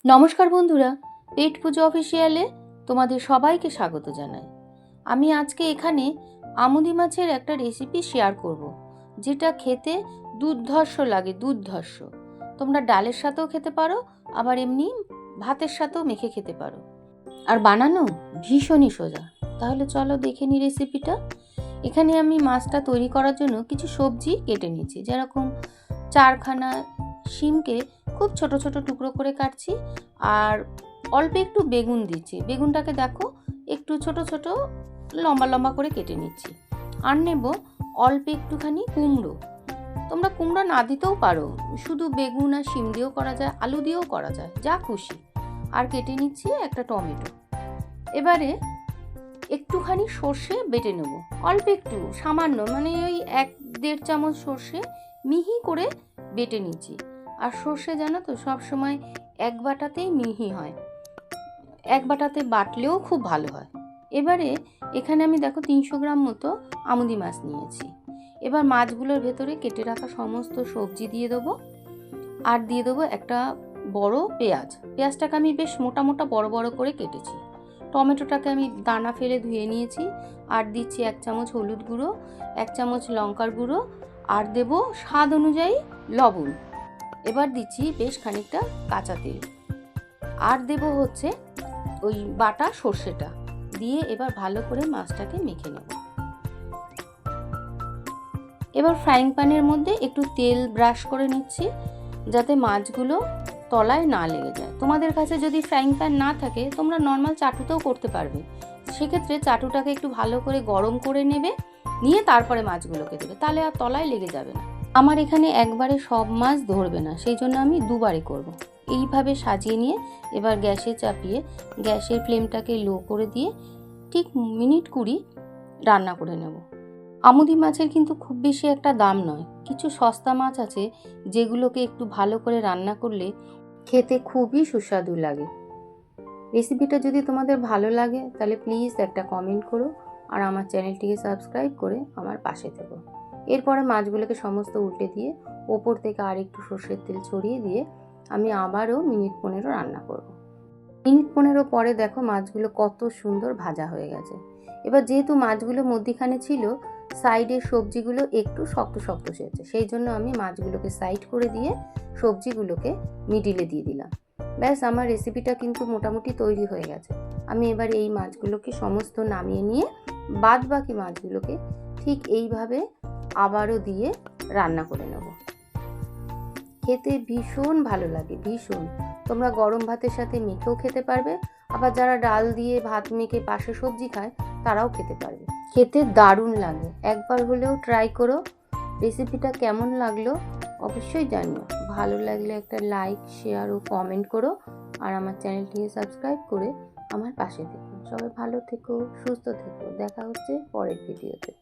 নমস্কার বন্ধুরা, পেট পুজো অফিসিয়ালে তোমাদের সবাইকে স্বাগত জানাই। আমি আজকে এখানে আমুদি মাছের একটা রেসিপি শেয়ার করব, যেটা খেতে দুর্ধর্ষ লাগে। দুর্ধর্ষ তোমরা ডালের সাথেও খেতে পারো, আবার এমনি ভাতের সাথেও মেখে খেতে পারো, আর বানানো ভীষণই সোজা। তাহলে চলো দেখে নিই রেসিপিটা। এখানে আমি মাছটা তৈরি করার জন্য কিছু সবজি কেটে নিচ্ছি। যেরকম 4খানা শিমকে খুব ছোট ছোট টুকরো করে কাটছি, আর অল্প একটু বেগুন দিচ্ছি। বেগুনটাকে দেখো একটু ছোট ছোট লম্বা লম্বা করে কেটে নিচ্ছি। আর নেব অল্প একটুখানি কুমড়ো। তোমরা কুমড়ো না দিতেও পারো, শুধু বেগুন আর শিম দিয়েও করা যায়, আলু দিয়েও করা যায়, যা খুশি। আর কেটে নিচ্ছি একটা টমেটো। এবারে একটুখানি সর্ষে বেটে নেব, অল্প একটু, সামান্য, মানে ওই 1-1.5 চামচ সর্ষে মিহি করে বেটে নিচ্ছি। আর সর্ষে জানো তো সবসময় এক বাটাতেই মিহি হয়, এক বাটাতে বাটলেও খুব ভালো হয়। এবারে এখানে আমি দেখো 300 গ্রাম মতো আমুদি মাছ নিয়েছি। এবার মাছগুলোর ভেতরে কেটে রাখা সমস্ত সবজি দিয়ে দেবো, আর দিয়ে দেবো একটা বড় পেঁয়াজ। পেঁয়াজটাকে আমি বেশ মোটা মোটা বড় বড় করে কেটেছি। টমেটোটাকে আমি দানা ফেলে ধুয়ে নিয়েছি। আর দিচ্ছি 1 চামচ হলুদ গুঁড়ো, 1 চামচ লঙ্কার গুঁড়ো, আর দেবো স্বাদ অনুযায়ী লবণ। এবার দিচ্ছি বেশ খানিকটা কাঁচা তেল, আর দেবো হচ্ছে ওই বাটা সর্ষেটা দিয়ে এবার ভালো করে মাছটাকে মেখে নেব। এবার ফ্রাইং প্যানের মধ্যে একটু তেল ব্রাশ করে নিচ্ছি, যাতে মাছগুলো তলায় না লেগে যায়। তোমাদের কাছে যদি ফ্রাইং প্যান না থাকে, তোমরা নর্মাল চাটুতেও করতে পারবে। সেক্ষেত্রে চাটুটাকে একটু ভালো করে গরম করে নেবে, নিয়ে তারপরে মাছগুলোকে দেবে, তাহলে আর তলায় লেগে যাবে না। আমার এখানে একবারে সব মাছ ধরবে না, সেই জন্য আমি দুবারে করব। এইভাবে সাজিয়ে নিয়ে এবার গ্যাসে চাপিয়ে গ্যাসের ফ্লেমটাকে লো করে দিয়ে ঠিক মিনিট 20 রান্না করে নেব। আমুদি মাছের কিন্তু খুব বেশি একটা দাম নয়। কিছু সস্তা মাছ আছে যেগুলোকে একটু ভালো করে রান্না করলে খেতে খুবই সুস্বাদু লাগে। রেসিপিটা যদি তোমাদের ভালো লাগে তাহলে প্লিজ একটা কমেন্ট করো, আর আমার চ্যানেলটিকে সাবস্ক্রাইব করে আমার পাশে থেকো। এরপরে মাছগুলোকে সমস্ত উল্টে দিয়ে ওপর থেকে আর একটু সর্ষের তেল ছড়িয়ে দিয়ে আমি আবারও মিনিট 15 রান্না করব। মিনিট 15 পরে দেখো মাছগুলো কত সুন্দর ভাজা হয়ে গেছে। এবার যেহেতু মাছগুলো মধ্যিখানে ছিল, সাইডের সবজিগুলো একটু শক্ত শক্ত হয়েছে, সেই জন্য আমি মাছগুলোকে সাইড করে দিয়ে সবজিগুলোকে মিডিলে দিয়ে দিলাম। ব্যাস, আমার রেসিপিটা কিন্তু মোটামুটি তৈরি হয়ে গেছে। আমি এবার এই মাছগুলোকে সমস্ত নামিয়ে নিয়ে বাদ বাকি মাছগুলোকে ঠিক এইভাবে আবারও দিয়ে রান্না করে নেব। খেতে ভীষণ ভালো লাগে, ভীষণ। তোমরা গরম ভাতের সাথে মেখেও খেতে পারবে, আবার যারা ডাল দিয়ে ভাত মেখে পাশে সবজি খায় তারাও খেতে পারবে। খেতে দারুণ লাগে, একবার হলেও ট্রাই করো। রেসিপিটা কেমন লাগলো অবশ্যই জানিও। ভালো লাগলে একটা লাইক, শেয়ার ও কমেন্ট করো, আর আমার চ্যানেলটিকে সাবস্ক্রাইব করে আমার পাশে থেকো। সবাই ভালো থেকো, সুস্থ থেকো। দেখা হচ্ছে পরের ভিডিওতে।